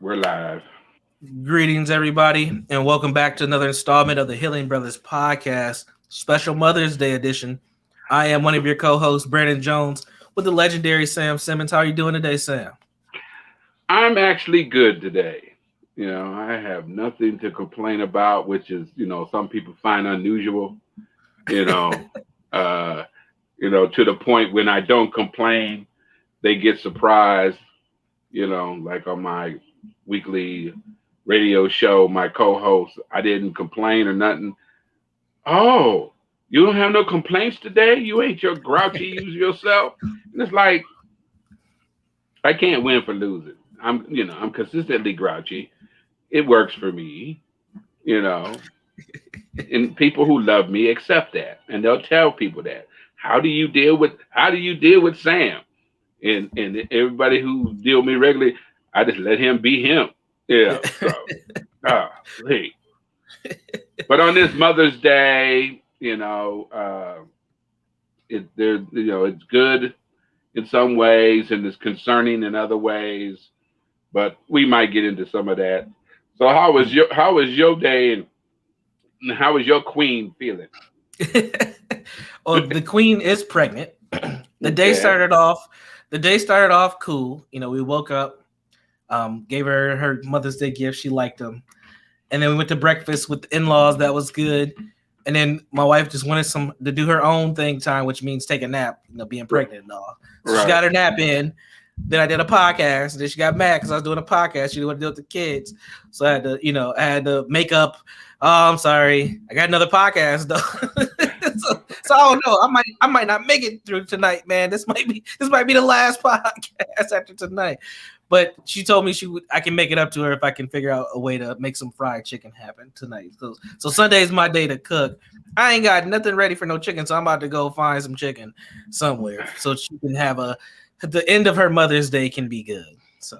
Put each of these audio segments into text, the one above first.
We're live. Greetings, everybody, and welcome back to another installment of the Healing Brothers podcast, special Mother's Day edition. I am one of your co-hosts, Brandon Jones, with the legendary Sam Simmons. How are you doing today, Sam? I'm actually good today. I have nothing to complain about, which is, some people find unusual. You know, uh, to the point when I don't complain, they get surprised. Like on my weekly radio show, my co-host, I didn't complain or nothing. Oh, you don't have no complaints today? You ain't your grouchy usual self? And it's like, I can't win for losing. I'm consistently grouchy. It works for me, you know. And people who love me accept that, and they'll tell people that. How do you deal with Sam? And everybody who deal with me regularly, I just let him be him. So hey. But on this Mother's Day, it's good in some ways and it's concerning in other ways. But we might get into some of that. So how was your day and how is your queen feeling? Well, the queen is pregnant. The day Okay. started off. The day started off cool. We woke up, gave her Mother's Day gift. She liked them, and then we went to breakfast with the in-laws. That was good. And then my wife just wanted to do her own thing time, which means take a nap. Being pregnant and all. So she Right. got her nap in. Then I did a podcast. And then she got mad because I was doing a podcast. She didn't want to do it with the kids. So I had to make up. Oh, I'm sorry. I got another podcast though. so I don't know. I might not make it through tonight, man. This might be the last podcast after tonight. But she told me I can make it up to her if I can figure out a way to make some fried chicken happen tonight. So Sunday is my day to cook. I ain't got nothing ready for no chicken, so I'm about to go find some chicken somewhere so she can have the end of her Mother's Day can be good. So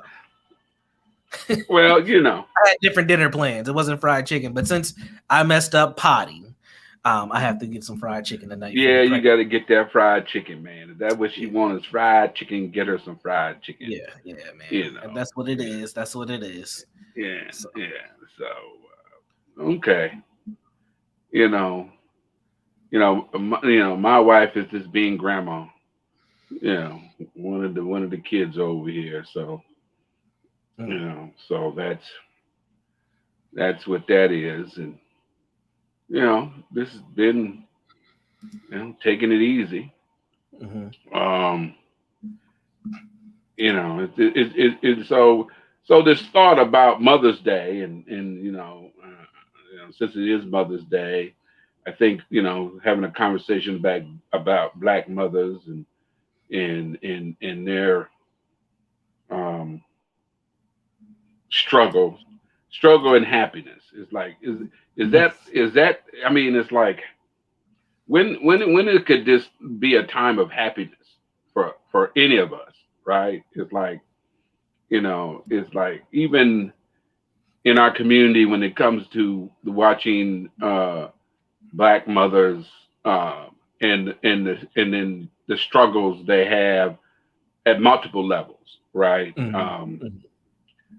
Well, I had different dinner plans. It wasn't fried chicken, but since I messed up potting, I have to get some fried chicken tonight. yeah, you got to get that fried chicken, man. If that's what she wants is fried chicken, get her some fried chicken. Yeah, man. You know. And that's what it is. That's what it is. Yeah, So. yeah. So, okay. You know, my wife is just being grandma. One of the kids over here. So, so that's what that is, and this has been taking it easy. Mm-hmm. So this thought about Mother's Day and since it is Mother's Day, I think having a conversation about Black mothers and their um, struggle struggle and happiness is like is that I mean it's like when it could just be a time of happiness for any of us, right? It's like even in our community when it comes to watching Black mothers and then the struggles they have at multiple levels, right? Mm-hmm.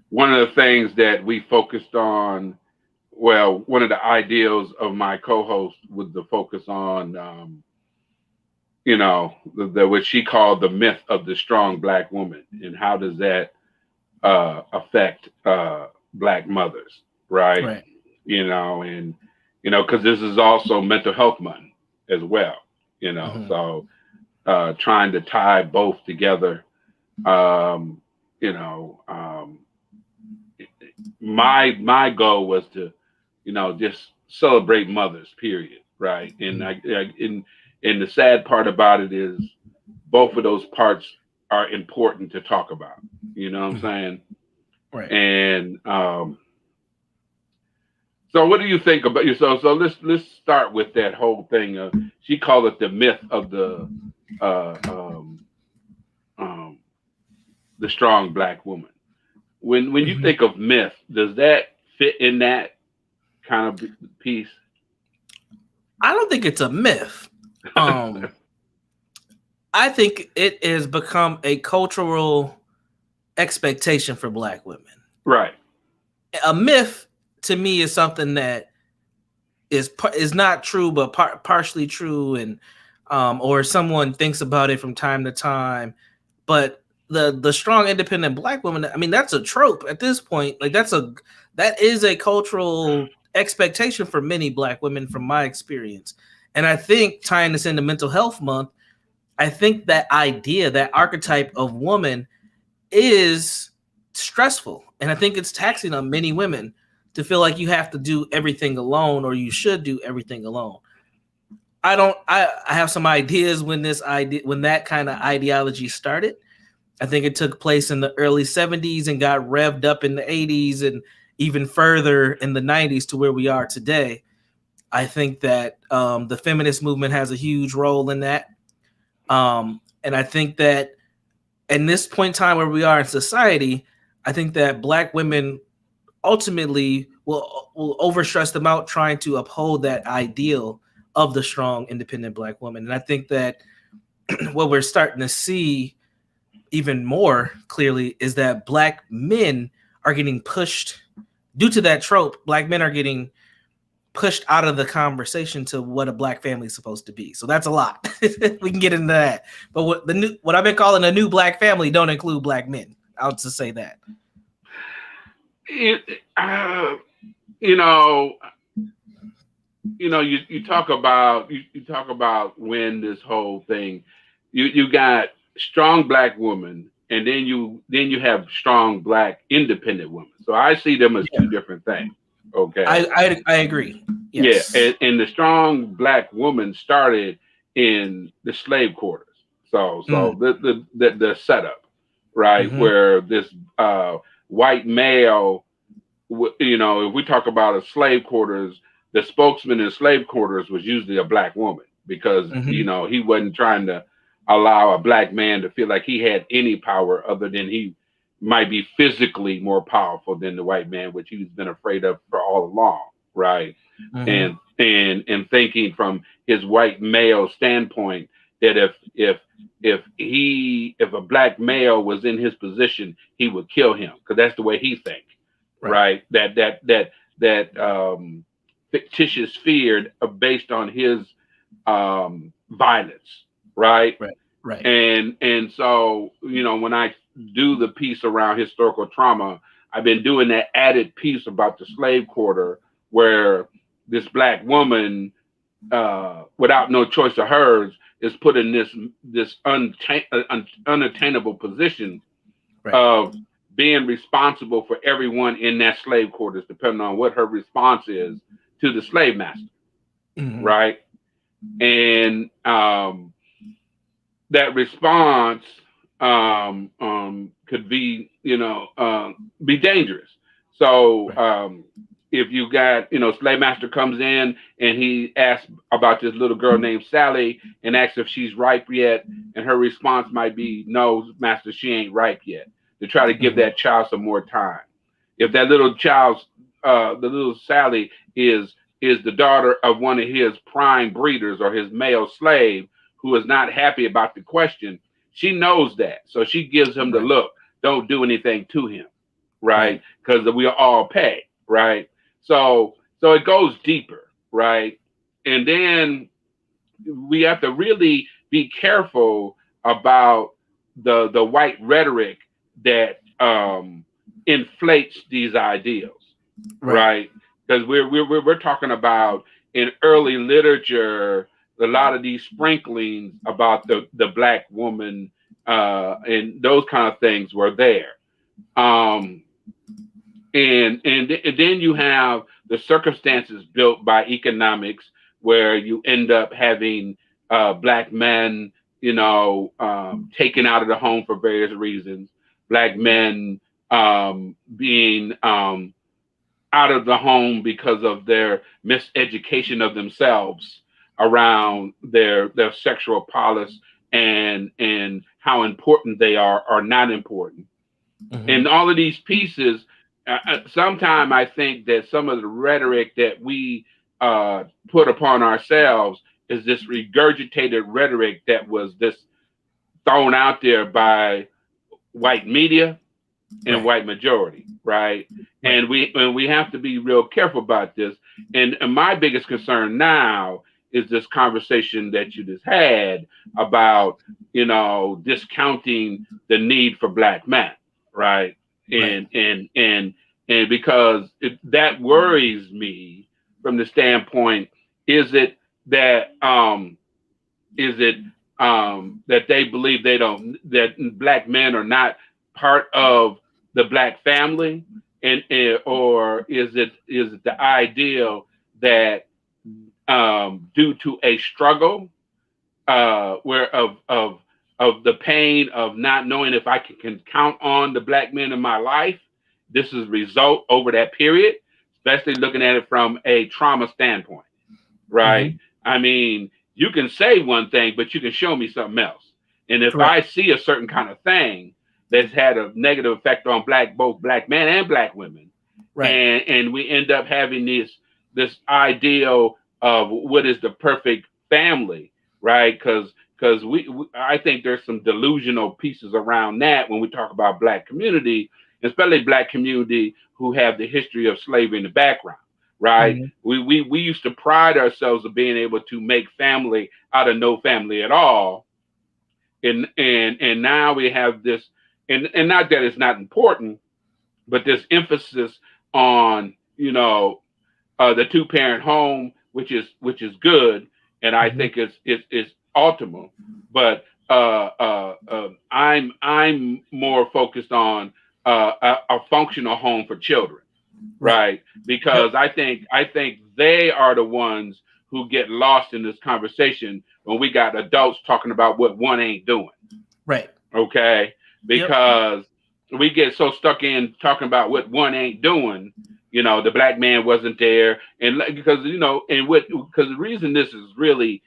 One of the things that we focused on, well, one of the ideals of my co-host was the focus on what she called the myth of the strong Black woman, and how does that affect Black mothers, right? Right. And because this is also Mental Health Month as well, Mm-hmm. so trying to tie both together. Um, you know, my goal was to, just celebrate mothers, period, right? And and the sad part about it is both of those parts are important to talk about. You know what I'm saying? Right. And so, what do you think about yourself? So let's start with that whole thing. She called it the myth of uh, um, um, the strong Black woman. When you Mm-hmm. think of myth, does that fit in that kind of piece? I don't think it's a myth. I think it has become a cultural expectation for Black women. Right. A myth to me is something that is not true, but partially true, and or someone thinks about it from time to time. But the strong, independent black woman, I mean, that's a trope at this point. Like that is a cultural expectation for many black women, from my experience. And I think tying this into Mental Health Month, I think that idea, that archetype of woman, is stressful, and I think it's taxing on many women to feel like you have to do everything alone, or you should do everything alone. I don't. I have some ideas when that kind of ideology started. I think it took place in the early 70s and got revved up in the 80s and even further in the 90s to where we are today. I think that the feminist movement has a huge role in that. And I think that in this point in time where we are in society, I think that black women ultimately will overstress them out trying to uphold that ideal of the strong, independent black woman. And I think that what we're starting to see even more clearly is that black men are getting pushed due to that trope. Black men are getting pushed out of the conversation to what a black family is supposed to be. So that's a lot. We can get into that. But what I've been calling a new black family don't include black men. I'll just say that. It, uh, you know, you talk about you talk about when this whole thing, you got strong black women, and then you have strong black independent women. So I see them as Yeah. two different things. Okay. I agree. Yeah, Yes. and the strong black woman started in the slave quarters. So Mm. the setup, right, Mm-hmm. where this white male, if we talk about a slave quarters, the spokesman in slave quarters was usually a black woman because Mm-hmm. he wasn't trying to allow a black man to feel like he had any power other than he might be physically more powerful than the white man, which he's been afraid of for all along, right? Mm-hmm. And thinking from his white male standpoint that if a black male was in his position, he would kill him because that's the way he think, Right. right? That fictitious fear based on his violence, right? Right. Right. And so when I do the piece around historical trauma, I've been doing that added piece about the slave quarter where this black woman, without no choice of hers, is put in this unattainable position Right. of being responsible for everyone in that slave quarters, depending on what her response is to the slave master, Mm-hmm. right? And that response could be dangerous. So Right. if you got, slave master comes in and he asks about this little girl named Sally and asks if she's ripe yet, and her response might be, "No, master, she ain't ripe yet," to try to give Mm-hmm. that child some more time. If that little child's, the little Sally is the daughter of one of his prime breeders or his male slave who is not happy about the question, she knows that. So she gives him the Right. look, don't do anything to him, Right. right? Because we are all pay, right? So it goes deeper, right? And then we have to really be careful about the white rhetoric that inflates these ideals, Right. right? Because we're talking about in early literature a lot of these sprinklings about the black woman and those kind of things were there. Um, and then you have the circumstances built by economics where you end up having black men, taken out of the home for various reasons, black men being out of the home because of their miseducation of themselves around their sexual prowess and how important they are not important. Mm-hmm. And all of these pieces, sometime I think that some of the rhetoric that we put upon ourselves is this regurgitated rhetoric that was this thrown out there by white media, and Right. white majority, right? Right. And we have to be real careful about this. And my biggest concern now is this conversation that you just had about, discounting the need for black men, right? Right. And because that worries me from the standpoint, is it that is it that they believe they don't that black men are not part of the black family, and or is it the ideal that due to a struggle where of the pain of not knowing if I can count on the black men in my life, this is a result over that period, especially looking at it from a trauma standpoint, right? Mm-hmm. I mean, you can say one thing, but you can show me something else. And if Correct. I see a certain kind of thing that's had a negative effect on both black men and black women, Right. and we end up having this ideal of what is the perfect family, right? Because I think there's some delusional pieces around that when we talk about black community, especially black community who have the history of slavery in the background, right? Mm-hmm. We used to pride ourselves of being able to make family out of no family at all, and now we have this, and not that it's not important, but this emphasis on the two parent home, which is good, and I Mm-hmm. think it's optimal. But I'm more focused on a functional home for children, Right. right? Yep. Because I think they are the ones who get lost in this conversation when we got adults talking about what one ain't doing. Right. Okay, Yep. because we get so stuck in talking about what one ain't doing. The black man wasn't there, and because and what because the reason this is really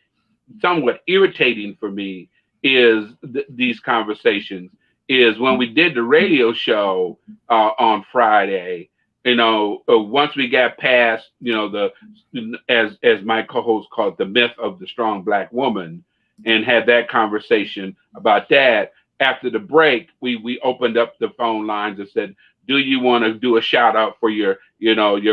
somewhat irritating for me is these conversations is when we did the radio show on Friday. Once we got past the as my co-host called it, the myth of the strong black woman, and had that conversation about that. After the break, we opened up the phone lines and said, "Do you want to do a shout out for your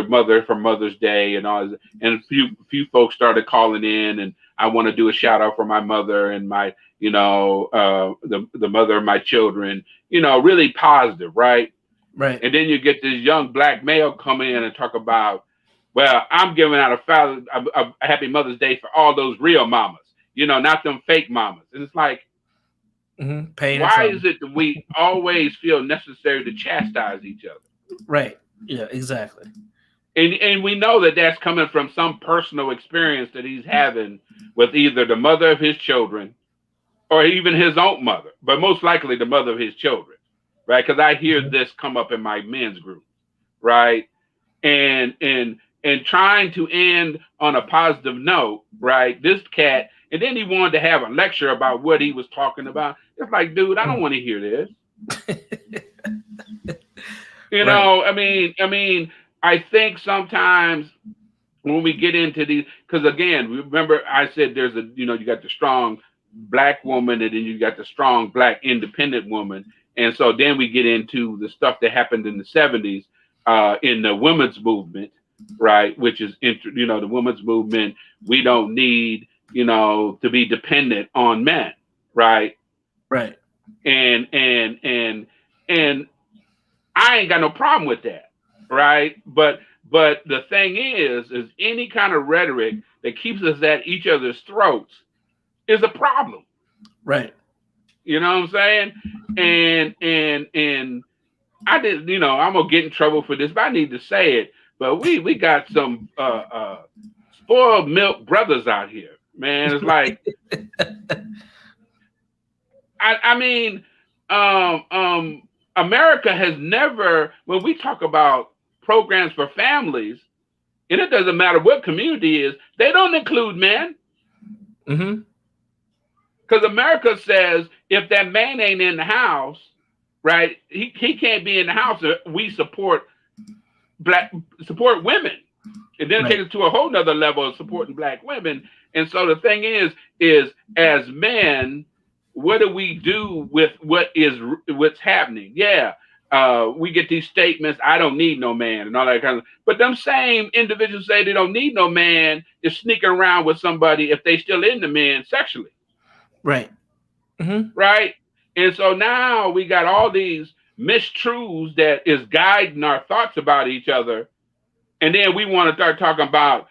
mother for Mother's Day and all?" And a few folks started calling in, and I want to do a shout out for my mother and my the mother of my children. Really positive, right? Right. And then you get this young black male come in and talk about, well, I'm giving out a happy Mother's Day for all those real mamas, not them fake mamas. And it's like, Mm-hmm. Pain and why trauma. is it that we always feel necessary to chastise each other? Right. Yeah. Exactly. And we know that that's coming from some personal experience that he's having with either the mother of his children or even his own mother, but most likely the mother of his children, right? Because I hear Mm-hmm. this come up in my men's group, right? And trying to end on a positive note, right? This cat, and then he wanted to have a lecture about what he was talking about. It's like, dude, I don't want to hear this. Right. I think sometimes when we get into these, because again, remember I said there's you got the strong black woman, and then you got the strong black independent woman, and so then we get into the stuff that happened in the 70s in the women's movement, right? Which is the women's movement. We don't need to be dependent on men, right? Right. And I ain't got no problem with that, right? But the thing is any kind of rhetoric that keeps us at each other's throats is a problem. Right. You know what I'm saying? And I did, I'm gonna get in trouble for this, but I need to say it. But we got some spoiled milk brothers out here, man. It's like I mean, America has never, when we talk about programs for families, and it doesn't matter what community is, they don't include men. Mm-hmm. Because America says if that man ain't in the house, right, he can't be in the house. We support women. And then it Right. takes it to a whole nother level of supporting black women. And so the thing is as men, what do we do with what's happening? Yeah, we get these statements, I don't need no man and all that kind of, but them same individuals say they don't need no man is sneaking around with somebody if they still into men sexually. Right. Mm-hmm. Right. And so now we got all these mistruths that is guiding our thoughts about each other. And then we want to start talking about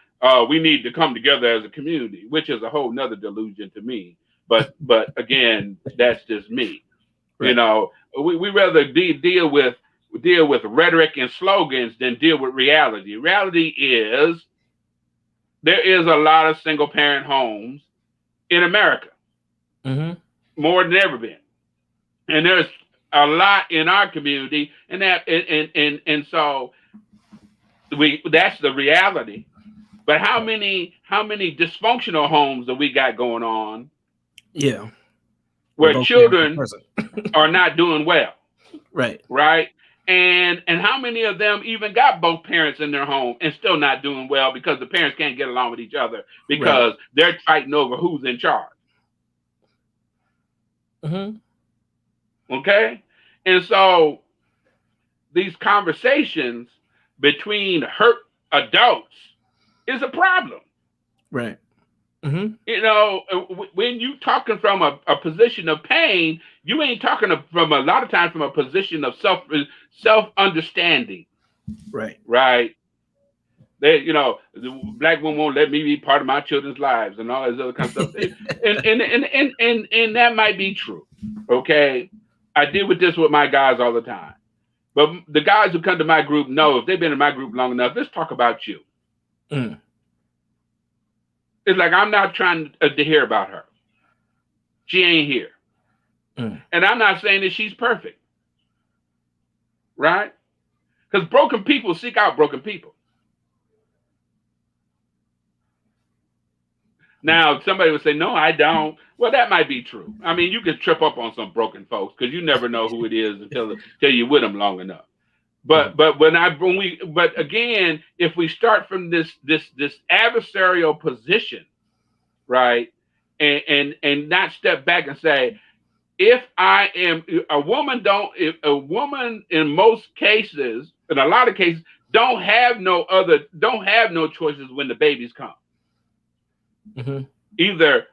we need to come together as a community, which is a whole nother delusion to me. But again, that's just me. You Right. know, we rather deal with rhetoric and slogans than deal with reality. Reality is there is a lot of single parent homes in America, Mm-hmm. more than ever been, and there's a lot in our community, and that and so we that's the reality. But how many dysfunctional homes that we got going on Yeah. Where where both parents are children present. are not doing well, Right. right? And how many of them even got both parents in their home and still not doing well because the parents can't get along with each other Right. because they're fighting over who's in charge. Mm-hmm. Okay? And so these conversations between hurt adults is a problem. Right. Mm-hmm. You know, when you talking from a position of pain, you ain't talking from a lot of times from a position of self understanding, Right. right? They, you know, the black woman won't let me be part of my children's lives and all this other kind of stuff. And that might be true. Okay, I deal with this with my guys all the time. But the guys who come to my group know if they've been in my group long enough, let's talk about you. Mm. It's like I'm not trying to hear about her. She ain't here. Mm. And I'm not saying that she's perfect, right? Because broken people seek out broken people. Now, somebody would say, no, I don't. Well, that might be true. I mean, you can trip up on some broken folks because you never know who it is until you're with them long enough. But but again, if we start from this adversarial position, right, and not step back and say, if I am a woman, if a woman in most cases, in a lot of cases, don't have no choices when the babies come. Mm-hmm. Either,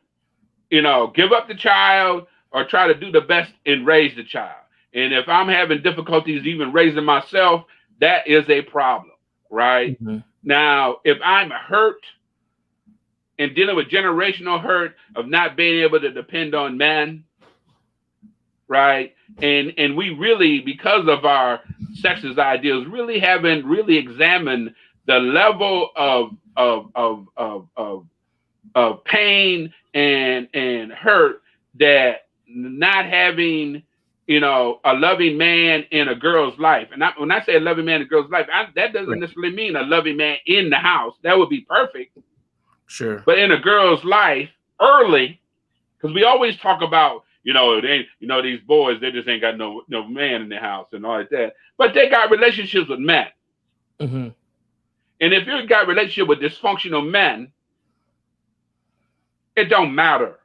you know, give up the child or try to do the best and raise the child. And if I'm having difficulties even raising myself, that is a problem, right? Mm-hmm. Now, if I'm hurt and dealing with generational hurt of not being able to depend on men, right? And we really, because of our sexist ideals, really haven't really examined the level of pain and hurt that not having, you know, a loving man in a girl's life. And when I say a loving man in a girl's life, that doesn't Right. necessarily mean a loving man in the house. That would be perfect. Sure. But in a girl's life early, because we always talk about, you know, these boys, they just ain't got no man in their house and all like that. But they got relationships with men. Mm-hmm. And if you got relationship with dysfunctional men, it don't matter.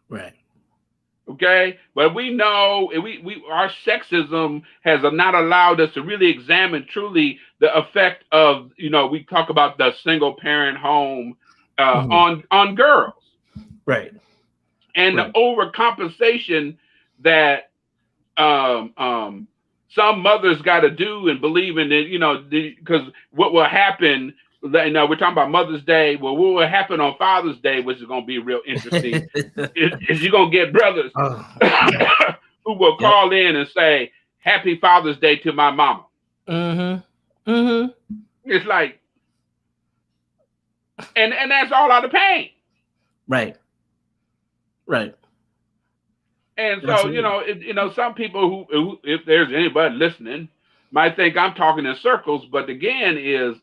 Right. Okay, but we know our sexism has not allowed us to really examine truly the effect of, you know, we talk about the single parent home Mm-hmm. on girls Right. and the Right. overcompensation that some mothers got to do and believe in it, you know, because what will happen. You know, we're talking about Mother's Day. Well, what will happen on Father's Day, which is going to be real interesting, is you're going to get brothers Oh. who will Yep. call in and say, Happy Father's Day to my mama. Mm-hmm. Mm-hmm. It's like, and that's all out of pain. Right. Right. And so, Absolutely. some people who, if there's anybody listening, might think I'm talking in circles, but again, is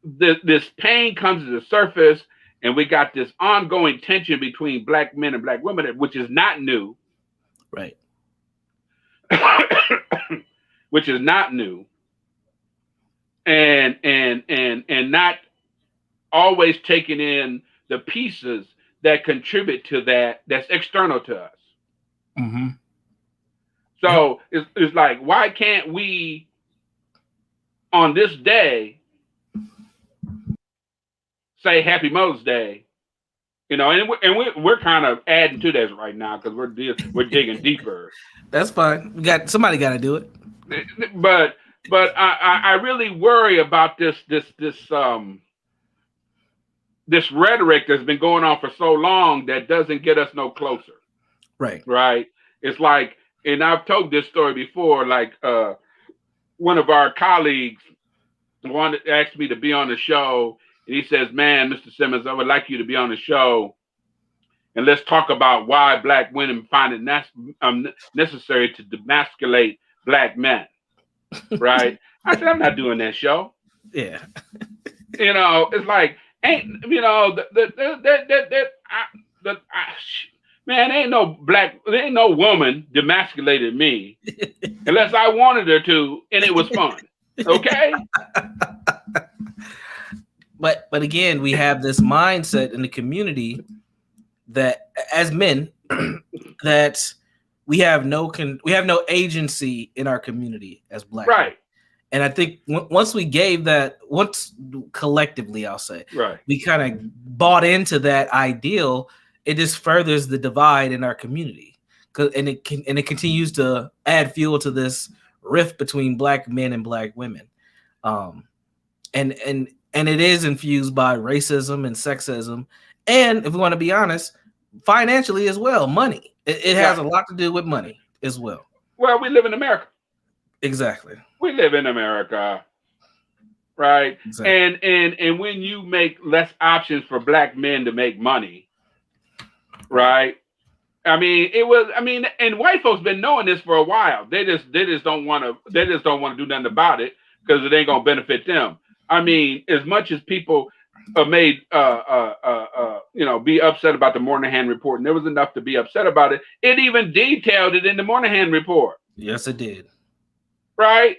this pain comes to the surface, and we got this ongoing tension between black men and black women, which is not new. Right. Which is not new, and not always taking in the pieces that contribute to that, that's external to us. Mm-hmm. Yep. So it's like, why can't we on this day say Happy Mother's Day? We're kind of adding to this right now because we're digging deeper. That's fine. Somebody got to do it. But I really worry about this rhetoric that's been going on for so long that doesn't get us no closer. Right. Right. It's like, and I've told this story before, like one of our colleagues asked me to be on the show, and he says, "Man, Mr. Simmons, I would like you to be on the show, and let's talk about why black women find it necessary to demasculate black men." Right? I said, "I'm not doing that show." Yeah. It's like, ain't man, there ain't no woman demasculated me unless I wanted her to, and it was fun. Okay. But again, we have this mindset in the community that as men that we have no agency in our community as black right men. And I think once collectively, I'll say, right, we kind of bought into that ideal, it just furthers the divide in our community, and it continues to add fuel to this rift between black men and black women, and it is infused by racism and sexism, and if we want to be honest, financially as well. Money. It has a lot to do with money as well. Well, we live in America. Exactly. We live in America, right? Exactly. And when you make less options for black men to make money, right? And white folks been knowing this for a while. They just don't want to do nothing about it because it ain't gonna benefit them. I mean, as much as people be upset about the Moynihan report, and there was enough to be upset about it. It even detailed it in the Moynihan report. Yes, it did. Right?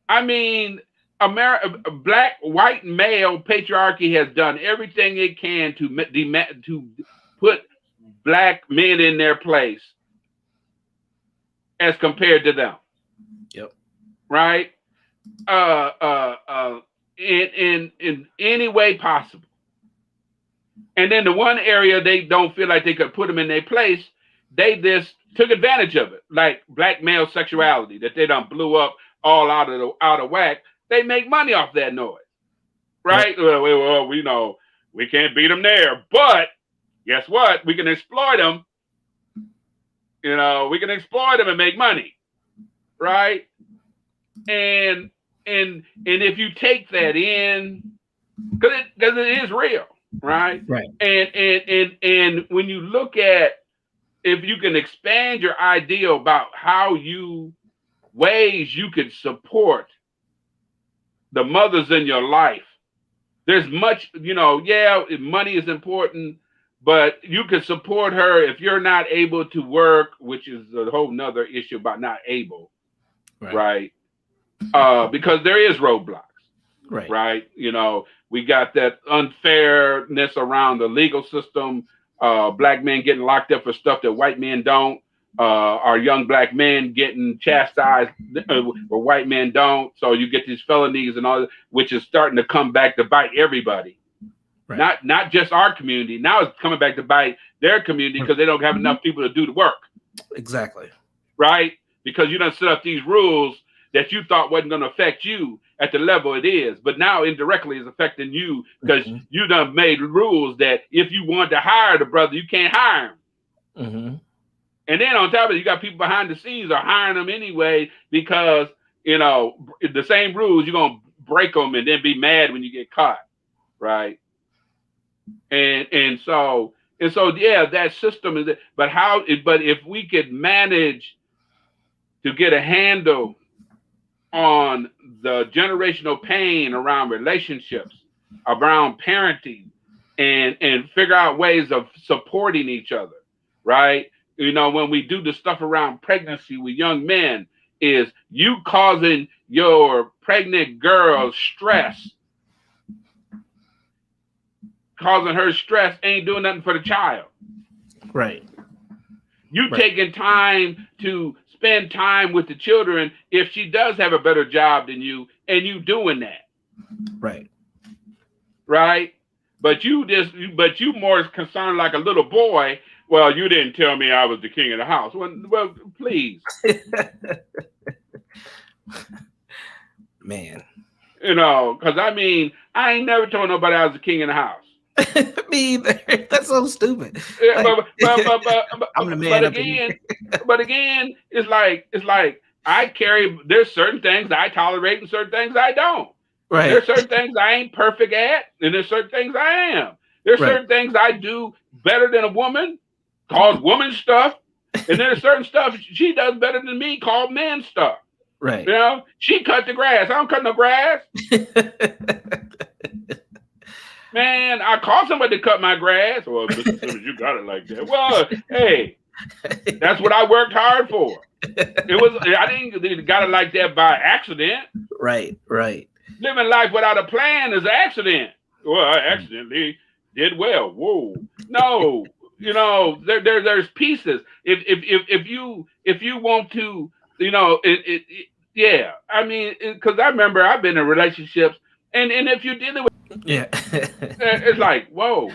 I mean, black, white, male patriarchy has done everything it can to put black men in their place as compared to them. Yep. Right? In any way possible. And then the one area they don't feel like they could put them in their place, they just took advantage of it, like black male sexuality that they done blew up all out of whack. They make money off that noise, right? Yep. Well, we know we can't beat them there, but guess what? We can exploit them. We can exploit them and make money, right? And if you take that in, because it is real, right? Right. And when you look at, if you can expand your idea about ways you could support the mothers in your life, there's much, money is important, but you can support her if you're not able to work, which is a whole nother issue about not able, right? Because there is roadblocks, right? We got that unfairness around the legal system. Black men getting locked up for stuff that white men don't. Our young black men getting chastised where white men don't. So you get these felonies and all, which is starting to come back to bite everybody. Right. Not just our community. Now it's coming back to bite their community because they don't have enough people to do the work. Exactly. Right? Because you done set up these rules that you thought wasn't going to affect you at the level it is, but now indirectly is affecting you because you done made rules that if you want to hire the brother, you can't hire him. Mm-hmm. And then on top of it, you got people behind the scenes are hiring them anyway because, the same rules, you're going to break them and then be mad when you get caught. Right. And so, yeah, that system is, but if we could manage to get a handle on the generational pain around relationships, around parenting, and figure out ways of supporting each other, right? When we do the stuff around pregnancy with young men, is you causing your pregnant girl stress. Causing her stress ain't doing nothing for the child. Right. You taking time to spend time with the children if she does have a better job than you and you doing that. Right. Right? But you more concerned like a little boy. Well, you didn't tell me I was the king of the house. Well, please. Man. Because I ain't never told nobody I was the king of the house. Me either. That's so stupid. Yeah, Like, I'm the man up again, here. but again, it's like there's certain things I tolerate and certain things I don't. Right. There's certain things I ain't perfect at, and there's certain things I am. There's certain things I do better than a woman, called woman stuff, and there's certain stuff she does better than me, called man stuff. Right. She cut the grass. I don't cut no grass. Man, I called somebody to cut my grass. Well, Mr. Simmons, you got it like that. Well, hey, that's what I worked hard for. I didn't got it like that by accident. Right. Living life without a plan is an accident. Well, I accidentally did well. Whoa. No, there's pieces. If you want to, yeah. Because I remember I've been in relationships, and if you're dealing with, it's like, whoa.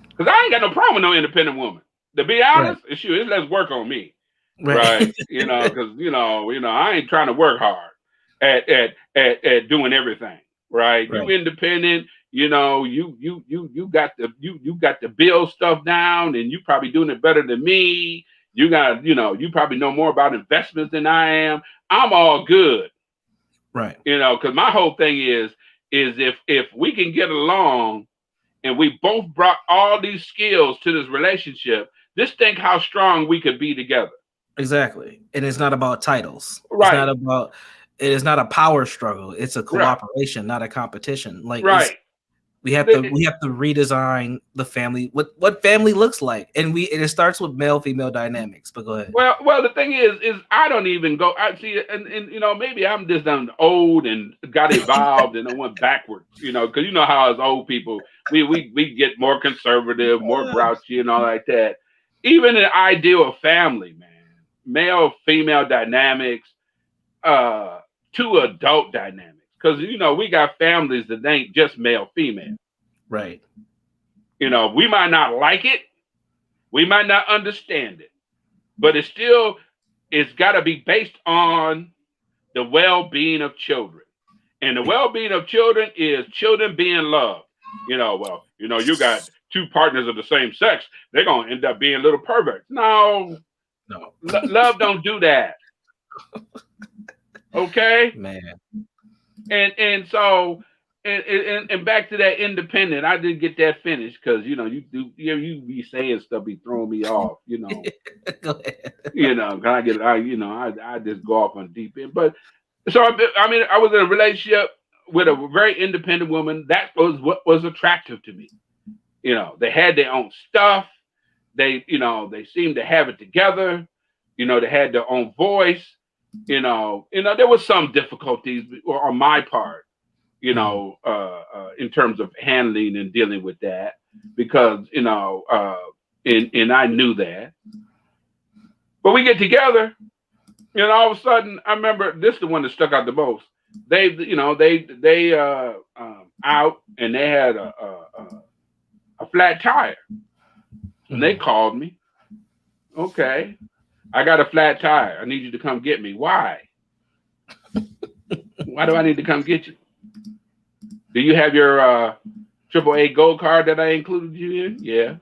Because I ain't got no problem with no independent woman. To be honest, it's let's work on me, right? Because I ain't trying to work hard at doing everything, right? You independent, you got the bill stuff down, and you probably doing it better than me. You probably know more about investments than I am. I'm all good, right? Because my whole thing is if we can get along and we both brought all these skills to this relationship, just think how strong we could be together. Exactly. And it's not about titles. Right. It is not a power struggle. It's a cooperation, not a competition. Like we have to redesign the family, what family looks like. And it starts with male-female dynamics. But go ahead. Well, the thing is I don't even go. I see, and maybe I'm just old and got evolved and I went backwards. Because how as old people we get more conservative, more grouchy, and all like that. Even an ideal family, man, male-female dynamics, to adult dynamics. Because we got families that ain't just male-female. Right. We might not like it, we might not understand it, but it's got to be based on the well-being of children. And the well-being of children is children being loved. You got two partners of the same sex, they're going to end up being little perverts. No. Love don't do that. Okay? Man. And so and back to that independent, I didn't get that finished because you be saying stuff be throwing me off. Go ahead. I just go off on deep end. But so I was in a relationship with a very independent woman. That was what was attractive to me. They had their own stuff. They seemed to have it together. They had their own voice. There was some difficulties on my part, in terms of handling and dealing with that, because and I knew that. But we get together, all of a sudden I remember this is the one that stuck out the most. They out and they had a flat tire, and they called me. Okay. I got a flat tire. I need you to come get me. Why? Why do I need to come get you? Do you have your AAA gold card that I included you in? Yeah.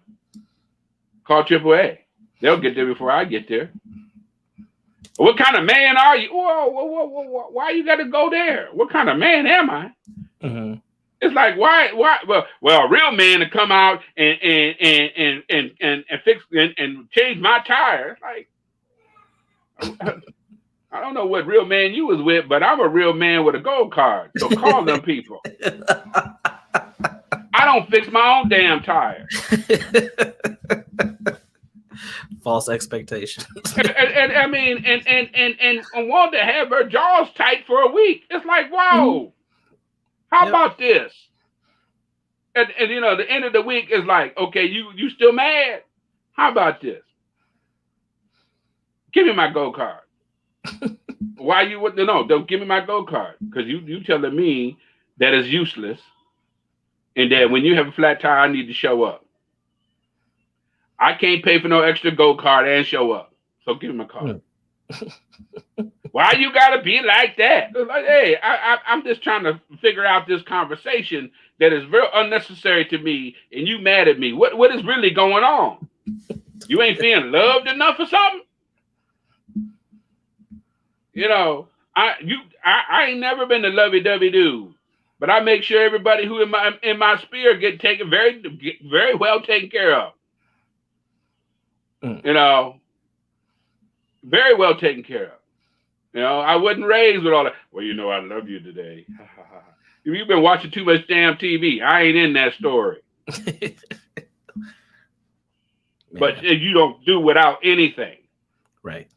Call AAA. They'll get there before I get there. What kind of man are you? Whoa. Why you got to go there? What kind of man am I? Mm-hmm. It's like why? Well, a real man to come out and fix and change my tire. Like, I don't know what real man you was with, but I'm a real man with a gold card. So call them people. I don't fix my own damn tire. False expectations. and want to have her jaws tight for a week. It's like, whoa. How about this? And the end of the week is like, okay, you still mad? How about this? Give me my gold card. Why you wouldn't? No, don't give me my gold card because you telling me that is useless, and that when you have a flat tire, I need to show up. I can't pay for no extra gold card and show up. So give me my card. Why you gotta be like that? Like, hey, I'm just trying to figure out this conversation that is very unnecessary to me, and you mad at me. What is really going on? You ain't feeling loved enough or something? You know, I ain't never been a lovey-dovey dude, but I make sure everybody who in my sphere get very well taken care of. You know, very well taken care of. You know, I wasn't raised with all that. Well, you know, I love you today. You've been watching too much damn TV. I ain't in that story. But you don't do without anything. Right.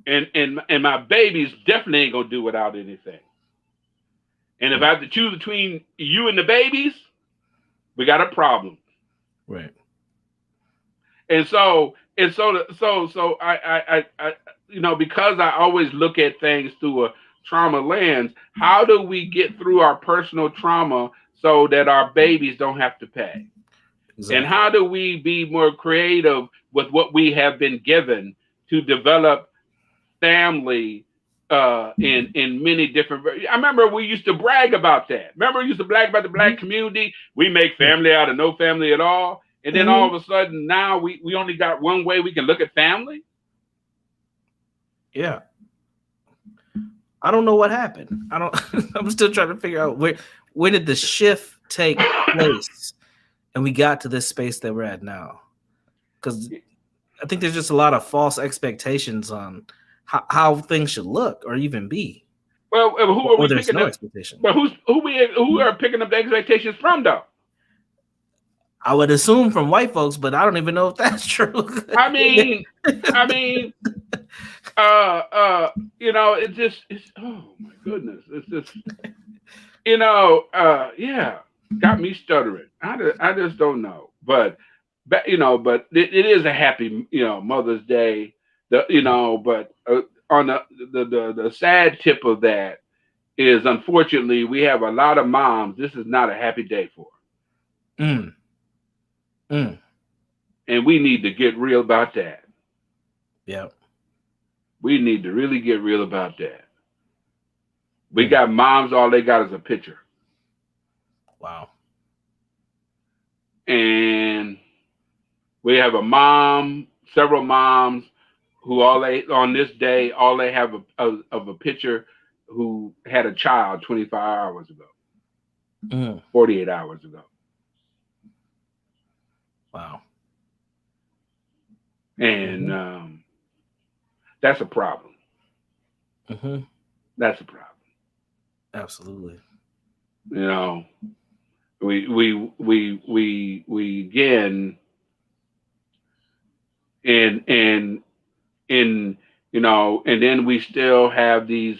And my babies definitely ain't gonna do without anything. And if I have to choose between you and the babies, we got a problem. Right. And so I you know, because I always look at things through a trauma lens, how do we get through our personal trauma so that our babies don't have to pay? Exactly. And how do we be more creative with what we have been given to develop family in many different. I remember we used to brag about that. Remember we used to brag about the black community. We make family out of no family at all. And then all of a sudden now we only got one way we can look at family. Yeah. I don't know what happened. I'm still trying to figure out where did the shift take place and we got to this space that we're at now. Because I think there's just a lot of false expectations on how things should look or even be. Well, who are we picking up? But who are picking up the expectations from though? I would assume from white folks, but I don't even know if that's true. I mean, you know, it's oh my goodness, it's just, you know, yeah, got me stuttering. I just don't know, but you know, but it is a happy, you know, Mother's Day, you know, but on the sad tip of that is unfortunately we have a lot of moms. This is not a happy day for. And we need to get real about that. Yeah. We need to really get real about that. We got moms, all they got is a picture. Wow. And we have several moms who on this day, all they have of a picture who had a child 25 hours ago, 48 hours ago. Wow. And that's a problem. That's a problem. Absolutely. You know, we again, and you know, and then we still have these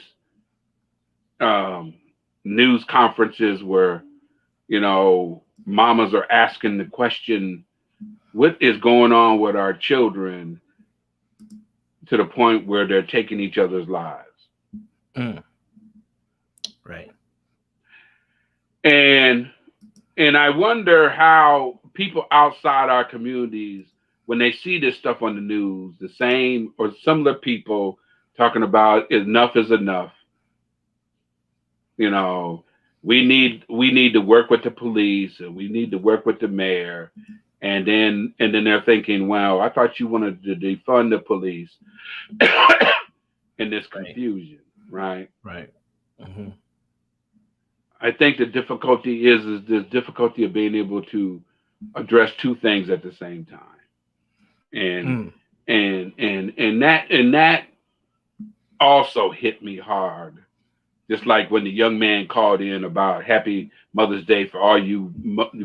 news conferences where, you know, mamas are asking the question, what is going on with our children to the point where they're taking each other's lives? Right. And I wonder how people outside our communities, when they see this stuff on the news, the same or similar people talking about enough is enough. You know, we need to work with the police and we need to work with the mayor. And then they're thinking, well, I thought you wanted to defund the police in this confusion, right? Right. I think the difficulty is the difficulty of being able to address two things at the same time. And that also hit me hard. Just like when the young man called in about Happy Mother's Day for all you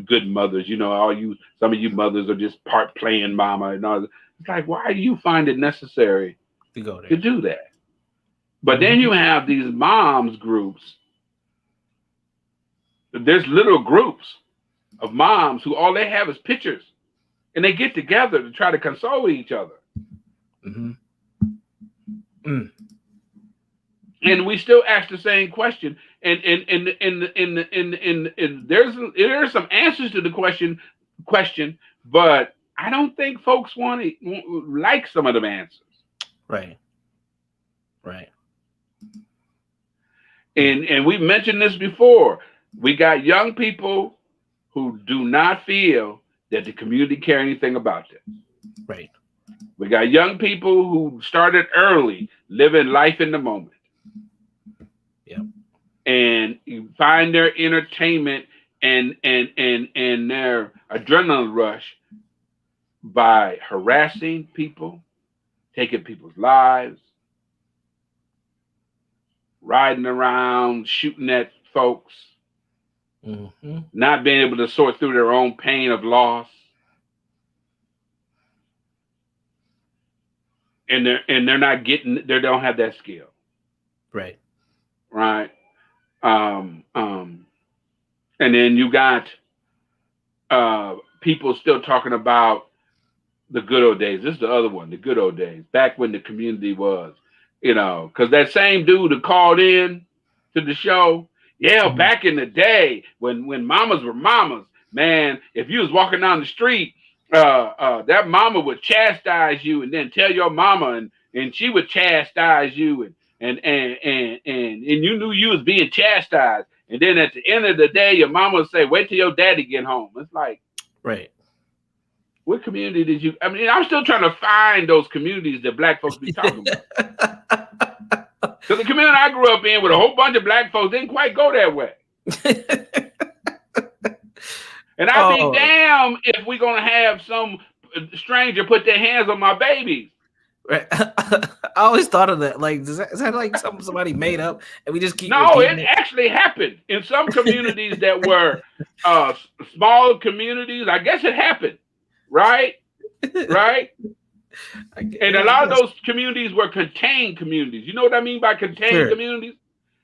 good mothers, you know, some of you mothers are just part playing mama and all. It's like, why do you find it necessary to do that? But then you have these moms groups. There's little groups of moms who all they have is pictures, and they get together to try to console each other. Mm. And we still ask the same question. And there's some answers to the question, but I don't think folks want to like some of them answers. Right. Right. And we mentioned this before. We got young people who do not feel that the community care anything about them. Right. We got young people who started early, living life in the moment. Yep. And you find their entertainment and their adrenaline rush by harassing people, taking people's lives, riding around, shooting at folks, not being able to sort through their own pain of loss. And they're not getting, they don't have that skill. Right. Right. And then you got people still talking about the good old days. This is the other one, the good old days, back when the community was, because that same dude who called in to the show, back in the day when mamas were mamas, man, if you was walking down the street, that mama would chastise you and then tell your mama, and she would chastise you, and you knew you was being chastised. And then at the end of the day, your mama would say, wait till your daddy get home. It's like, right. What community did you? I mean, I'm still trying to find those communities that black folks be talking about. Because the community I grew up in with a whole bunch of black folks didn't quite go that way. And I'd be damn if we're going to have some stranger put their hands on my babies. Right. I always thought of that. Like, is that like somebody made up and we just keep No, it actually happened in some communities that were small communities. I guess it happened. Right? Right? And a lot of those communities were contained communities. You know what I mean by contained communities?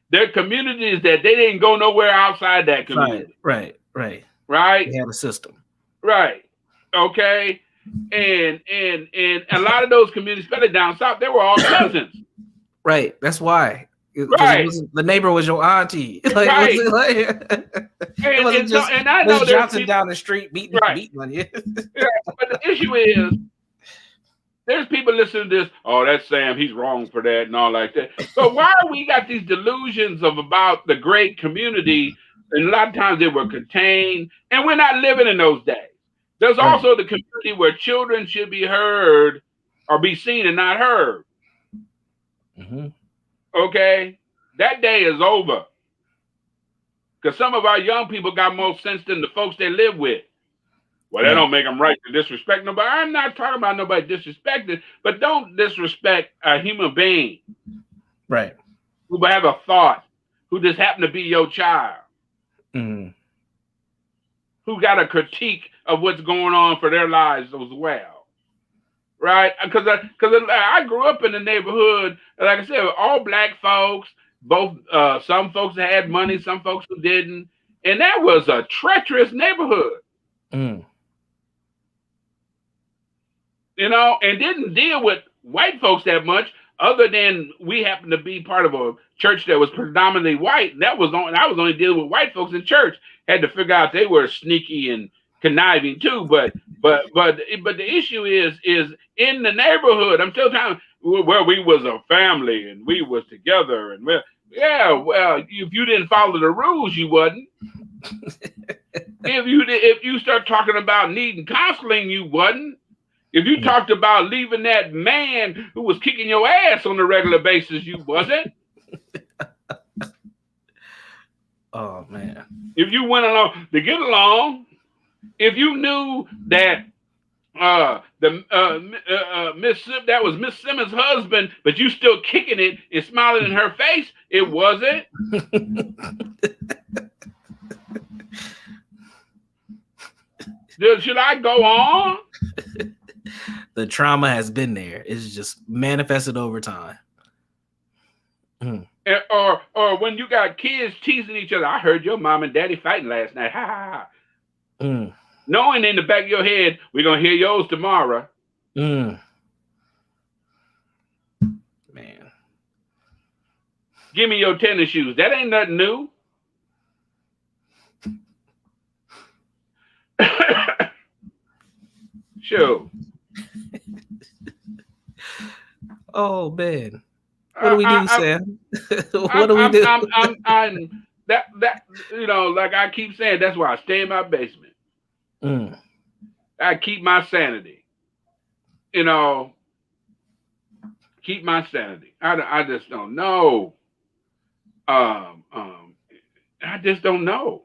They're communities that they didn't go nowhere outside that community. Right. They had a system. Right. Okay. And a lot of those communities, especially down south, they were all cousins. Right. That's why. Right. The neighbor was your auntie. Like, right. It wasn't just and I know Johnson down the street beating on you. But the issue is, there's people listening to this. Oh, that's Sam. He's wrong for that and all like that. But why we got these delusions about the great community? And a lot of times they were contained, and we're not living in those days. There's also the community where children should be heard or be seen and not heard. Okay, that day is over. Because some of our young people got more sense than the folks they live with. Well, that don't make them right to disrespect nobody. I'm not talking about nobody disrespecting, but don't disrespect a human being. Right. Who have a thought, who just happen to be your child. Who got a critique of what's going on for their lives as well. Right? Because I grew up in the neighborhood, like I said, all black folks, both some folks that had money, some folks who didn't. And that was a treacherous neighborhood. And didn't deal with white folks that much, other than we happened to be part of a church that was predominantly white. I was only dealing with white folks in church. Had to figure out they were sneaky and conniving too. But the issue is in the neighborhood. I'm still trying where we was a family and we was together and well, if you didn't follow the rules, you wasn't. If you start talking about needing counseling, you wasn't. If you talked about leaving that man who was kicking your ass on a regular basis, you wasn't. Oh, man. If you went along to get along, if you knew that that was Miss Simmons' husband, but you still kicking it and smiling in her face, it wasn't. Should I go on? The trauma has been there. It's just manifested over time. Or when you got kids teasing each other. I heard your mom and daddy fighting last night. Ha ha ha. Knowing in the back of your head, we're going to hear yours tomorrow. Man. Give me your tennis shoes. That ain't nothing new. Sure. Oh man, what do we do, I, Sam? What do we do? I'm that like I keep saying, that's why I stay in my basement. Mm, I keep my sanity. You know, keep my sanity. I just don't know. Um, um, I just don't know.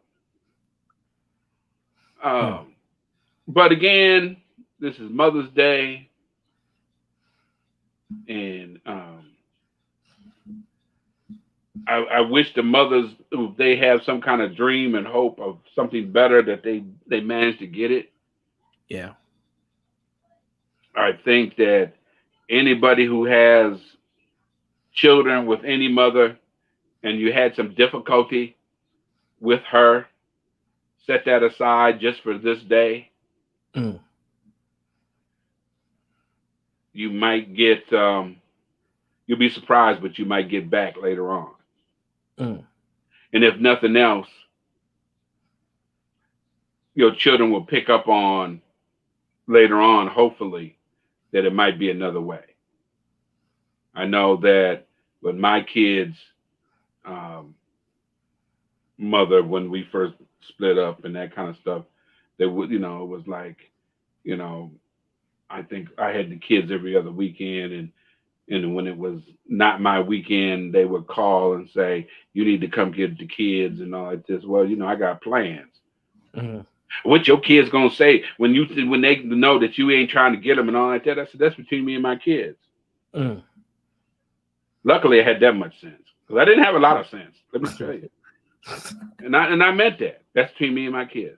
mm, Um, but again, this is Mother's Day, and I wish the mothers, if they have some kind of dream and hope of something better, that they manage to get it. yeah. I think that anybody who has children with any mother and you had some difficulty with her, set that aside just for this day. Mm, You might get, you'll be surprised, but you might get back later on. mm, And if nothing else, your children will pick up on later on, hopefully, that it might be another way. I know that with my kids' um, mother, when we first split up and that kind of stuff, there would, it was like, you know, I think I had the kids every other weekend, and when it was not my weekend, they would call and say, "You need to come get the kids," and all like this. Well, I got plans. mm, What your kids gonna say when they know that you ain't trying to get them and all like that? I said, that's between me and my kids. mm. Luckily, I had that much sense because I didn't have a lot of sense. Let me tell you, and I meant that. That's between me and my kids.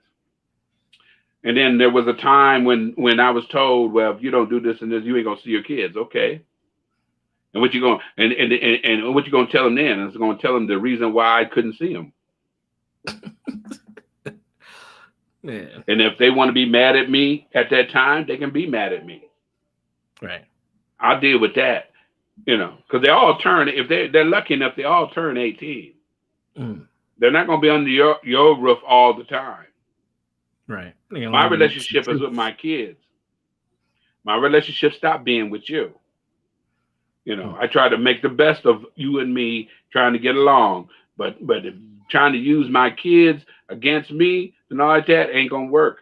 And then there was a time when I was told, well, if you don't do this and this, you ain't gonna see your kids. Okay. And what you going and what you gonna tell them then? It's gonna tell them the reason why I couldn't see them. Yeah. And if they want to be mad at me at that time, they can be mad at me. Right. I'll deal with that, because they all turn. If they're lucky enough, they all turn 18. Mm, They're not gonna be under your roof all the time. right. You My learn some relationship is with truth. my kids. My relationship stopped being with you. Mm, I try to make the best of you and me trying to get along, but if trying to use my kids against me and all like that ain't gonna work.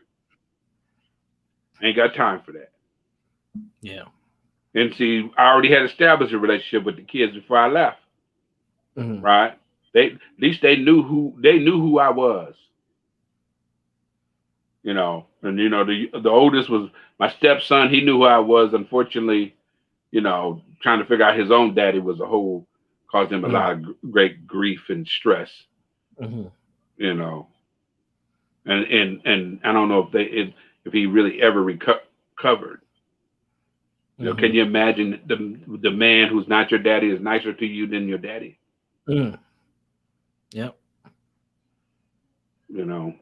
Ain't got time for that. yeah. And see, I already had established a relationship with the kids before I left, Mm, right? At least they knew who I was, and the oldest was my stepson. He knew who I was. Unfortunately, trying to figure out his own daddy was caused him a mm, lot of great grief and stress, mm, you know, and I don't know if he really ever recovered. Can mm, you imagine the man who's not your daddy is nicer to you than your daddy? mm. Yep. You know,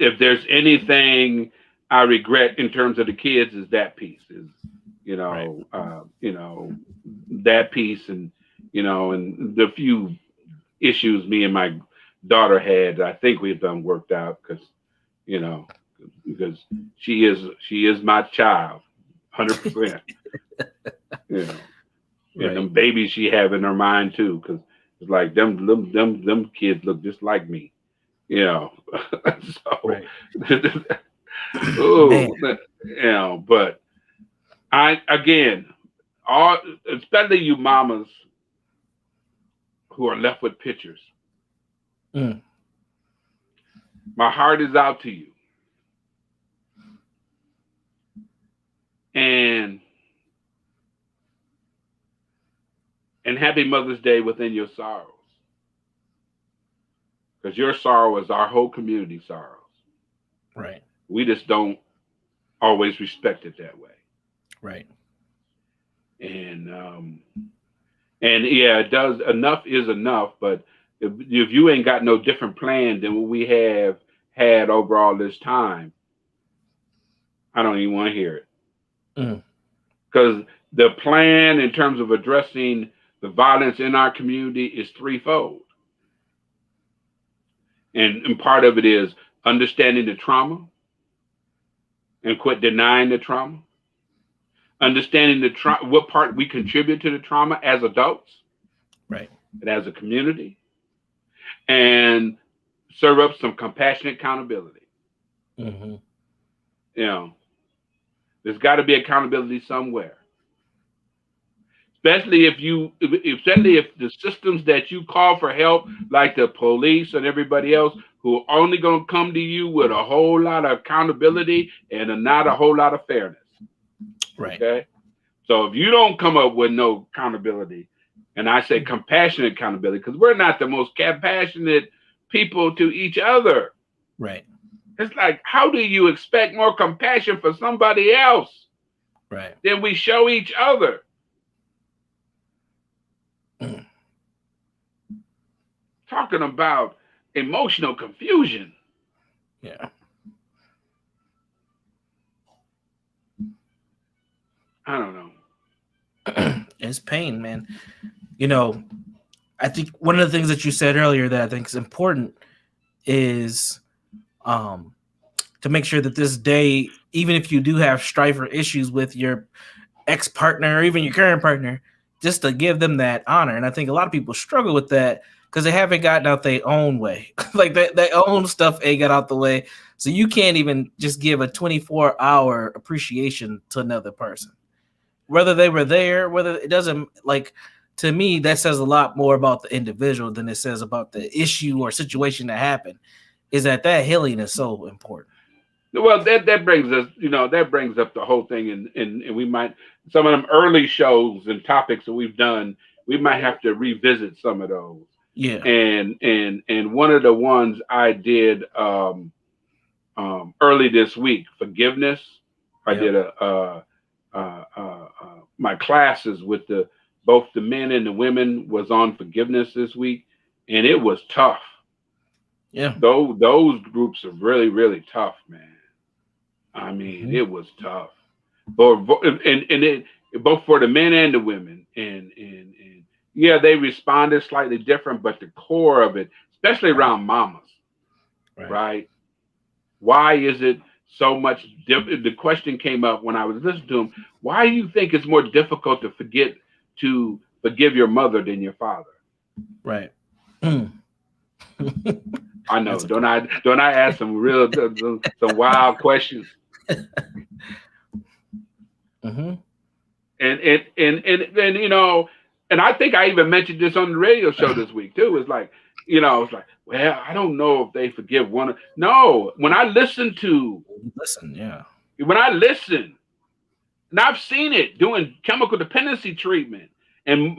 if there's anything I regret in terms of the kids is that piece is, you Right. know, uh, you know, that piece and the few issues me and my daughter had, I think we've done worked out you know, because she is my child, 100%. You know, and Right. them babies she have in her mind too, because it's like them kids look just like me. You know, so Right. Man. oh, but I again, all especially you mamas who are left with pictures. Mm, My heart is out to you, and happy Mother's Day within your sorrows, because your sorrow is our whole community sorrows. right. We just don't always respect it that way, Right. and yeah, it does. Enough is enough, but if you ain't got no different plan than what we have had over all this time, I don't even want to hear it. Mm, Because The plan in terms of addressing the violence in our community is threefold. And part of it is understanding the trauma and quit denying the trauma, understanding what part we contribute to the trauma as adults Right. and as a community, and serve up some compassionate accountability. Mm-hmm. You know, there's got to be accountability somewhere. Especially if the systems that you call for help, like the police and everybody else, who are only going to come to you with a whole lot of accountability and not a whole lot of fairness. Right. Okay, so if you don't come up with no accountability, and I say compassionate accountability, because we're not the most compassionate people to each other. Right. It's like, how do you expect more compassion for somebody else Right. than we show each other? Talking about emotional confusion. Yeah. I don't know. It's pain, man. You know, I think one of the things that you said earlier that I think is important is to make sure that this day, even if you do have strife or issues with your ex-partner or even your current partner, just to give them that honor. And I think a lot of people struggle with that because they haven't gotten out their own way. Like their own stuff ain't got out the way. So you can't even just give a 24-hour appreciation to another person. Whether they were there, whether it doesn't, like, to me, that says a lot more about the individual than it says about the issue or situation that happened. Is that healing is so important. Well, that brings us, that brings up the whole thing, and we might, some of them early shows and topics that we've done, we might have to revisit some of those. Yeah. And one of the ones I did early this week, forgiveness. I Yep. did my classes with both the men and the women was on forgiveness this week, and it was tough. Yeah. Those groups are really, really tough, man. I mean, it was tough, and both for the men and the women, and yeah, they responded slightly different, but the core of it, especially around mamas, right? Why is it so much? The question came up when I was listening to them. Why do you think it's more difficult to forgive your mother than your father? Right. I know. Don't I ask some some wild questions? Mm-hmm. And and I think I even mentioned this on the radio show this week too. It's like, it's like, well, I don't know if they forgive one. No, when I listen, Yeah. and I've seen it doing chemical dependency treatment, and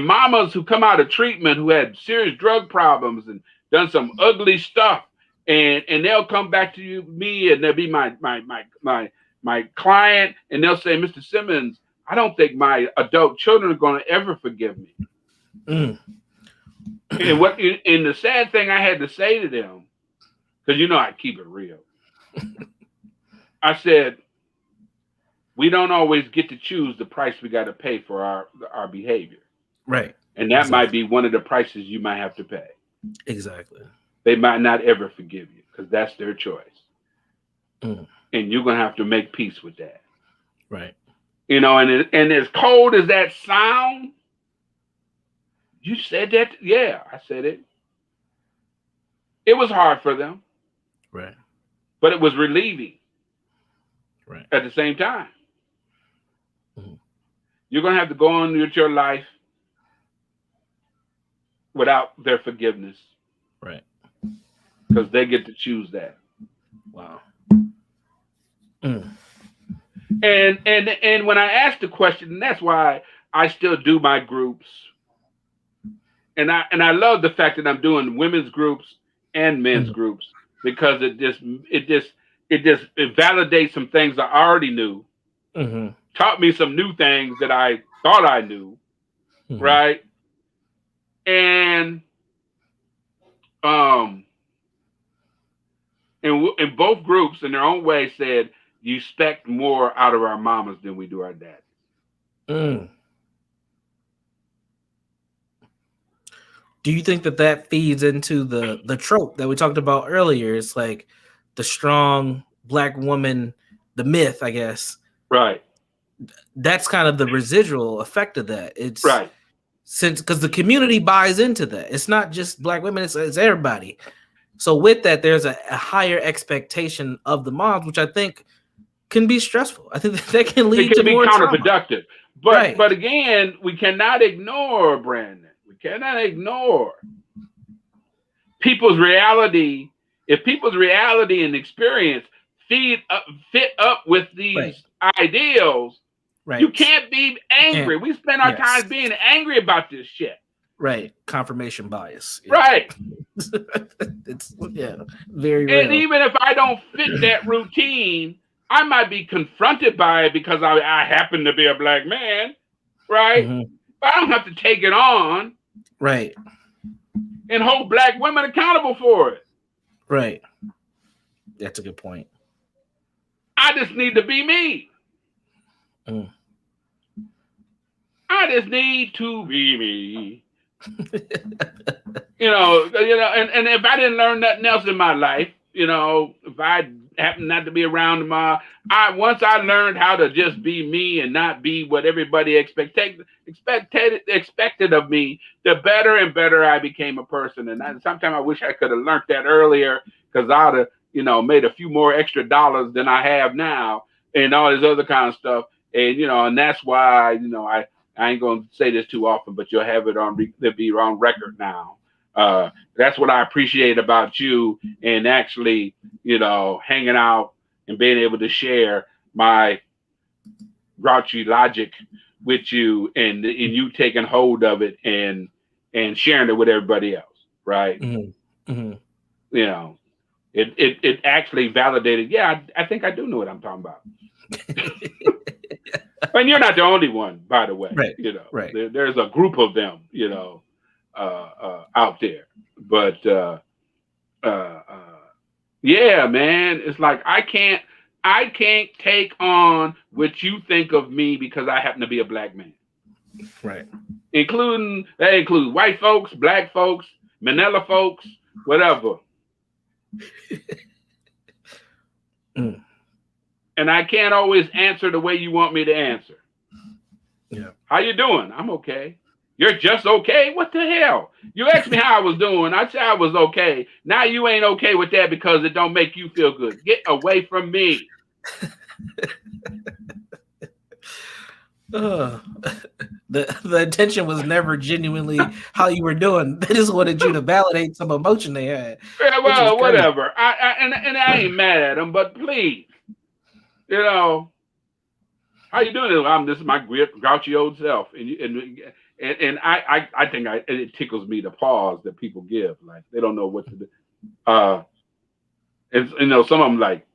mamas who come out of treatment who had serious drug problems and done some ugly stuff, and they'll come back to me, and they'll be my client, and they'll say, Mr. Simmons, I don't think my adult children are going to ever forgive me. Mm. And the sad thing I had to say to them, because I keep it real. I said, we don't always get to choose the price we got to pay for our behavior. Right. And that might be one of the prices you might have to pay. Exactly. They might not ever forgive you because that's their choice. Mm. And you're going to have to make peace with that. Right. And as cold as that sound, you said that. Yeah, I said it. It was hard for them. Right. But it was relieving. Right. At the same time. Mm. You're going to have to go on with your life without their forgiveness. Right. Because they get to choose that. Wow. Mm. And when I asked the question, and that's why I still do my groups. And I love the fact that I'm doing women's groups and men's groups, because it validates some things I already knew. Mm-hmm. Taught me some new things that I thought I knew. Mm-hmm. Right. And and both groups in their own way said, you expect more out of our mamas than we do our daddies. Mm. Do you think that feeds into the trope that we talked about earlier? It's like the strong black woman, the myth, I guess. Right. That's kind of the residual effect of that. It's Right. since because the community buys into that. It's not just black women; it's everybody. So with that, there's a higher expectation of the moms, which I think can be stressful. I think that can It lead to can be more trauma. counterproductive. Right. But again, we cannot ignore, Brandon. We cannot ignore people's reality. If people's reality and experience fit up with Right. these ideals, you Right. can't be You can't. angry. We spend our Yes. time being angry about this shit. Right. Confirmation bias. Yeah. Right. It's very And real. even if I don't fit that routine, I might be confronted by it because I happen to be a black man, right? Mm-hmm. But I don't have to take it on Right. and hold black women accountable for it. Right. That's a good point. I just need to be me. Mm. I just need to be me. And if I didn't learn nothing else in my life, if I happen not to be around tomorrow, once I learned how to just be me and not be what everybody expected of me, the better and better I became a person. And sometimes I wish I could have learned that earlier because I'd have, made a few more extra dollars than I have now and all this other kind of stuff. And that's why, I ain't gonna say this too often, but you'll have it on record now. That's what I appreciate about you, and actually, hanging out and being able to share my grouchy logic with you, and you taking hold of it and sharing it with everybody else, right? Mm-hmm. Mm-hmm. You know, it actually validated. Yeah, I think I do know what I'm talking about. And you're not the only one, by the way. Right. Right. There's a group of them, out there. But yeah, man, it's like I can't take on what you think of me because I happen to be a black man. Right. That includes white folks, black folks, Manila folks, whatever. Mm. And I can't always answer the way you want me to answer. Yeah. How you doing? I'm okay. You're just okay? What the hell? You asked me how I was doing. I said I was okay. Now you ain't okay with that because it don't make you feel good. Get away from me. The intention was never genuinely how you were doing. They just wanted you to validate some emotion they had. Yeah, Which was well, crazy. whatever. And I ain't mad at them, but please, how you doing? This is my grouchy old self, and I think it tickles me the pause that people give, like they don't know what to do. And some of them like,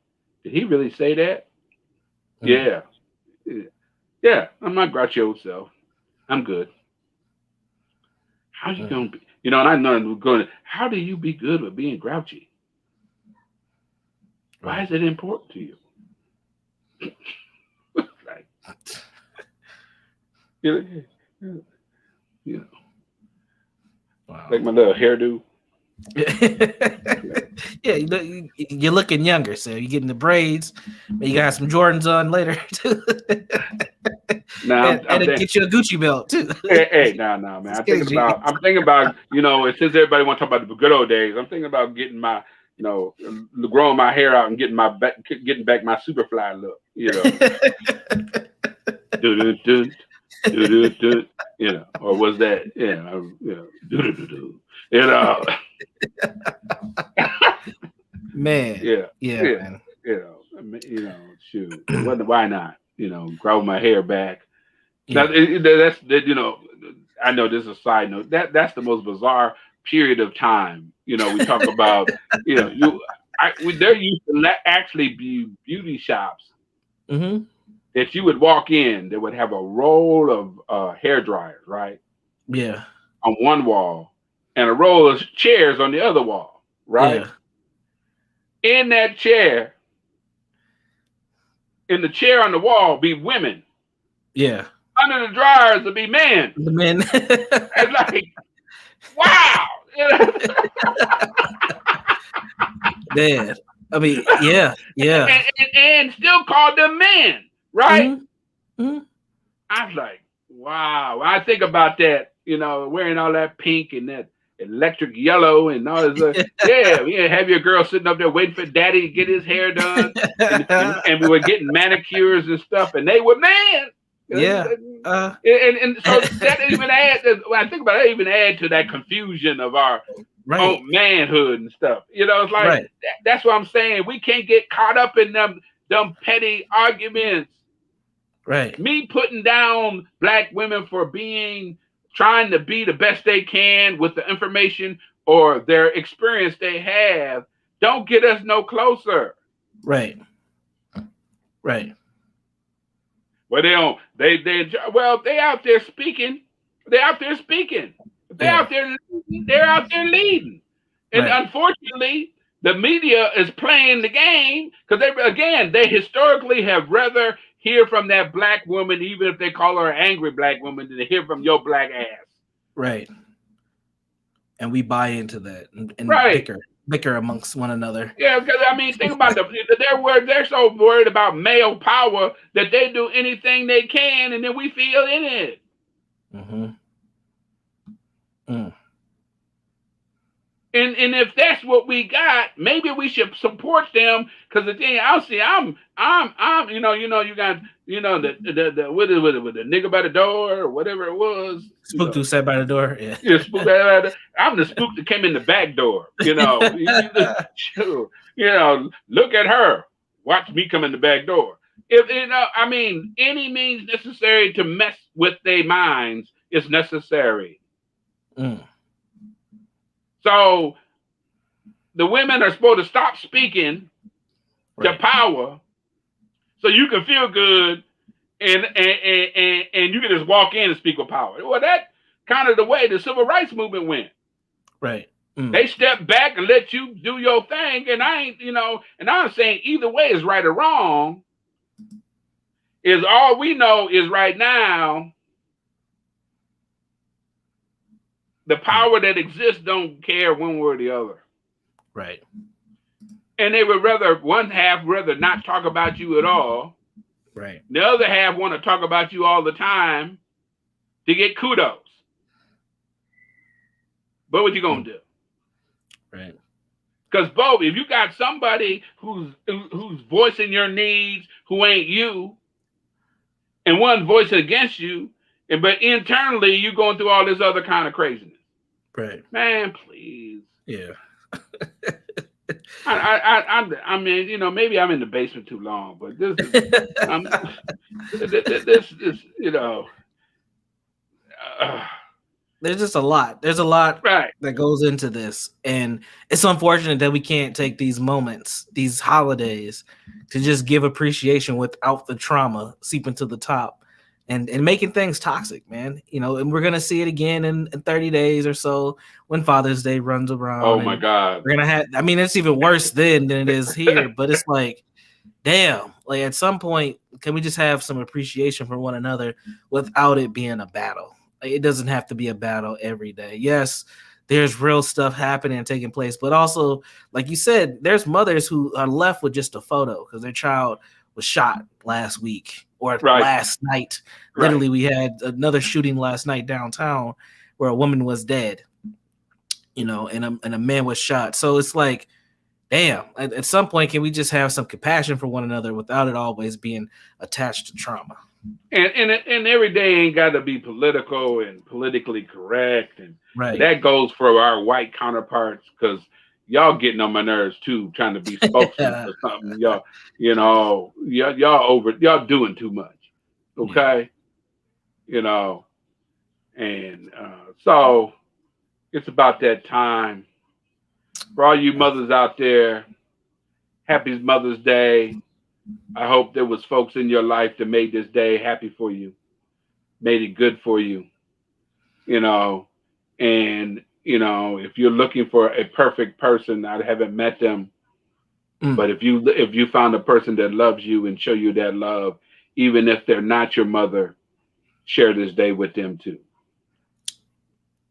did he really say that? Mm. Yeah. I'm my grouchy old self. I'm good. How you gonna be? And I know going. How do you be good with being grouchy? Why is it important to you? Like, wow. Like my little hairdo. Yeah, you're looking younger, so you're getting the braids. You got some Jordans on later too. And it gets you a Gucci belt too. Hey, no, man. I'm thinking about, since everybody want to talk about the good old days, I'm thinking about getting my, growing my hair out and getting back my Superfly look, or was that, Man. Yeah. Man. Shoot. Why not? Grow my hair back. Yeah. Now, I know this is a side note. That's the most bizarre period of time. We talk about, there used to actually be beauty shops that you would walk in that would have a roll of hair dryers, right? Yeah. On one wall and a roll of chairs on the other wall, right? Yeah. In the chair on the wall be women. Yeah. under the dryers to be men. The men. And like, wow. Man, I mean, yeah. And still called them men, right? Mm-hmm. Mm-hmm. I was like, wow. When I think about that, wearing all that pink and that electric yellow and all this. Yeah, have your girl sitting up there waiting for daddy to get his hair done. And we were getting manicures and stuff, and they were men. Yeah. And so that even adds, when I think about it, that even add to that confusion of our own manhood and stuff. It's like, that's what I'm saying. We can't get caught up in them petty arguments. Right. Me putting down black women for trying to be the best they can with the information or their experience they have don't get us no closer. Right. Well, they out there speaking. They're out there speaking. They're out there leading. And unfortunately, the media is playing the game because they historically have rather hear from that black woman, even if they call her an angry black woman, than to hear from your black ass. Right. And we buy into that and bicker amongst one another. Yeah, because think about they're so worried about male power that they do anything they can, and then we feel in it. Mm-hmm. Mm. And if that's what we got, maybe we should support them. Because the thing I'm you got the what is it, the nigga by the door or whatever it was. Spook who sat by the door. Yeah, spook. I'm the spook that came in the back door. Look at her. Watch me come in the back door. If any means necessary to mess with their minds is necessary. Mm. So the women are supposed to stop speaking to power so you can feel good and you can just walk in and speak with power. Well, that's kind of the way the civil rights movement went. Right. Mm. They stepped back and let you do your thing. And and I'm saying either way is right or wrong. Is all we know is right now, the power that exists don't care one way or the other. Right. And they would one half rather not talk about you at all. Right. The other half want to talk about you all the time to get kudos. But what you gonna do? Right. Because both, if you got somebody who's voicing your needs who ain't you, and one voicing against you, but internally you going through all this other kind of craziness. Right. Man, please. Yeah. I mean, maybe I'm in the basement too long, but this is, there's just a lot. There's a lot that goes into this, and it's unfortunate that we can't take these moments, these holidays, to just give appreciation without the trauma seeping to the top and making things toxic, man. And we're gonna see it again in 30 days or so when Father's Day runs around. Oh my God. We're gonna have, it's even worse then than it is here, but it's like, damn, like at some point, can we just have some appreciation for one another without it being a battle? Like, it doesn't have to be a battle every day. Yes, there's real stuff happening and taking place, but also, like you said, there's mothers who are left with just a photo because their child was shot last week or last night. Literally, we had another shooting last night downtown where a woman was dead, and a man was shot. So it's like, damn, at some point, can we just have some compassion for one another without it always being attached to trauma? And every day ain't got to be political and politically correct, and right. That goes for our white counterparts because y'all getting on my nerves too, trying to be spokesman for something. Y'all doing too much, okay? And so it's about that time for all you mothers out there. Happy Mother's Day. I hope there was folks in your life that made this day happy for you, made it good for you, and, if you're looking for a perfect person, I haven't met them, but if you found a person that loves you and show you that love, even if they're not your mother, share this day with them too.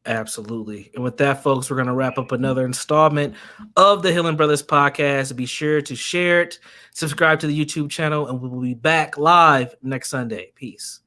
Absolutely. And with that, folks, we're going to wrap up another installment of the Healing Brothers podcast. Be sure to share it, subscribe to the YouTube channel, and we will be back live next Sunday. Peace.